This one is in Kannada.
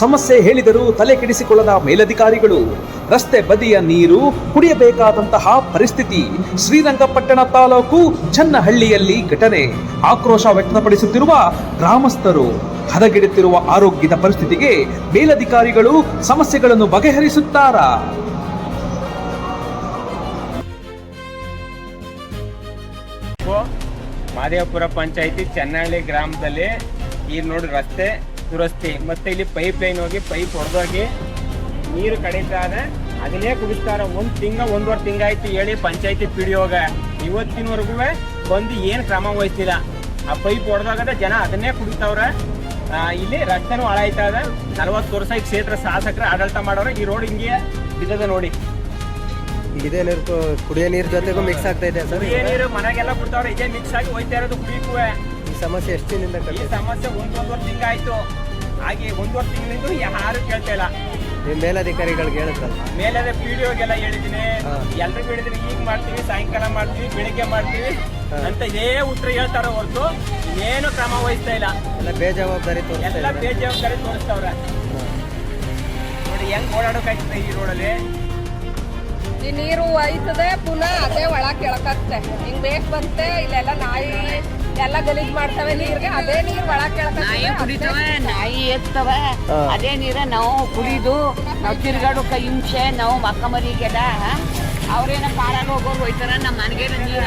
ಸಮಸ್ಯೆ ಹೇಳಿದರೂ ತಲೆ ಕೆಡಿಸಿಕೊಳ್ಳದ ಮೇಲಧಿಕಾರಿಗಳು. ರಸ್ತೆ ಬದಿಯ ನೀರು ಕುಡಿಯಬೇಕಾದಂತಹ ಪರಿಸ್ಥಿತಿ. ಶ್ರೀರಂಗಪಟ್ಟಣ ತಾಲೂಕು ಚನ್ನಹಳ್ಳಿಯಲ್ಲಿ ಘಟನೆ. ಆಕ್ರೋಶ ವ್ಯಕ್ತಪಡಿಸುತ್ತಿರುವ ಗ್ರಾಮಸ್ಥರು. ಹದಗೆಡುತ್ತಿರುವ ಆರೋಗ್ಯದ ಪರಿಸ್ಥಿತಿಗೆ ಮೇಲಧಿಕಾರಿಗಳು ಸಮಸ್ಯೆಗಳನ್ನು ಬಗೆಹರಿಸುತ್ತಾರಾ? ಮಾದೇವಪುರ ಪಂಚಾಯಿತಿ ಚನ್ನಹಳ್ಳಿ ಗ್ರಾಮದಲ್ಲಿ ಈ ನೋಡಿ ರಸ್ತೆ ದುರಸ್ತಿ ಮತ್ತೆ ಇಲ್ಲಿ ಪೈಪ್ ಲೈನ್ ಹೋಗಿ ಪೈಪ್ ಹೊಡೆದೋಗಿ ನೀರು ಕಡಿತಾ ಇದೆ. ಅದನ್ನೇ ಕುಡಿಸ್ತಾರ. ಒಂದೂವರೆ ತಿಂಗಾಯ್ತು ಹೇಳಿ ಪಂಚಾಯಿತಿ ಪಿಡಿಯೋಗ ಇವತ್ತಿನವರೆಗೂ ಬಂದು ಏನು ಕ್ರಮ ವಹಿಸ್ತಿಲ್ಲ. ಆ ಪೈಪ್ ಹೊಡೆದೋಗದ ಜನ ಅದನ್ನೇ ಕುಡಿತಾವ್ರೆ. ಇಲ್ಲಿ ರಸ್ತೆನೂ ಹಾಳಾಯ್ತಾ ಇದೆ. 40 ವರ್ಷ ಈ ಕ್ಷೇತ್ರ ಶಾಸಕರ ಆಡಳಿತ ಮಾಡೋರು. ಈ ರೋಡ್ ಹಿಂಗೆ ಬಿದ್ದದ ನೋಡಿ. ಇದೇ ನೀರು ಕುಡಿಯೋ ನೀರು ಜೊತೆಗೂ ಮಿಕ್ಸ್ ಆಗ್ತಾ ಇದೆ ಸರ್. ಕುಡಿಯೋ ನೀರು ಮನೆಗೆಲ್ಲ ಬಿಡ್ತಾವ್ರೆ. ಇದೇ ಮಿಕ್ಸ್ ಆಗಿ ಹೋಯ್ತಾ ಇರೋದು ಕುಡಿಯಕ್ಕೂ. ಈ ಸಮಸ್ಯೆ ಎಷ್ಟು ದಿನದಿಂದ ಈ ಸಮಸ್ಯೆ ಒಂದೂವರೆ ತಿಂಗಾಯ್ತು. ಹಾಗೆ 1.5 ತಿಂಗಳಿಂದ ಯಾರು ಕೇಳ್ತಾ ಇಲ್ಲ. ನಿಮ್ಮ ಮೇಲಧಿಕಾರಿಗಳಿಗೆ ಹೇಳುತ್ತಲ್ಲ. ಮೇಲೆ PDOಗೆಲ್ಲ ಹೇಳಿದ್ದೀನಿ, ಎಲ್ರಿಗೂ ಹೇಳಿದ್ದೀನಿ. ಈಗ ಮಾಡ್ತೀವಿ, ಸಾಯಂಕಾಲ ಮಾಡ್ತೀವಿ, ಬೆಳಿಗ್ಗೆ ಮಾಡ್ತೀವಿ ಅಂತ ಇದೇ ಉತ್ತರ ಹೇಳ್ತಾರ ಹೊರತು ಏನು ಕ್ರಮ ವಹಿಸ್ತಾ ಇಲ್ಲ. ಎಲ್ಲ ಬೇಜವಾಬ್ದಾರಿ ತೋರಿಸ್ತಾವ್ರೆ. ನೋಡಿ ಹೆಂಗ್ ಓಡಾಡೋಕಾಯ್ತದೆ ಈ ರೋಡಲ್ಲಿ. ಈ ನೀರು ಒಯ್ತದೆ, ಪುನಃ ಅದೇ ಒಳ ಕೆಳಕತ್ತೆ. ಹಿಂಗ್ ಬೇಕ್ ಬಂತೆ. ಇಲ್ಲೆಲ್ಲ ನಾಯಿ ಎಲ್ಲ ಗಲೀಜ್ ಮಾಡ್ತವೆ ನೀರ್ಗೆ. ಅದೇ ನೀರ್ ಒಳ ನಾಯಿ ಕುಡಿತವೆ, ನಾಯಿ ಎತ್ತವೆ. ಅದೇ ನೀರ ನಾವು ಕುಡಿದು ನಾವು ತಿರ್ಗಾಡೋಕೆ ಹಿಂಸೆ. ನಾವು ಮಕ್ಕ ಮರಿಗೆಲ್ಲ ಅವ್ರೇನ ಪಾರಾಗ ಹೋಗೋರು ಹೋಯ್ತಾರ. ನಮ್ಮ ಮನೆಗೆ ನೀರು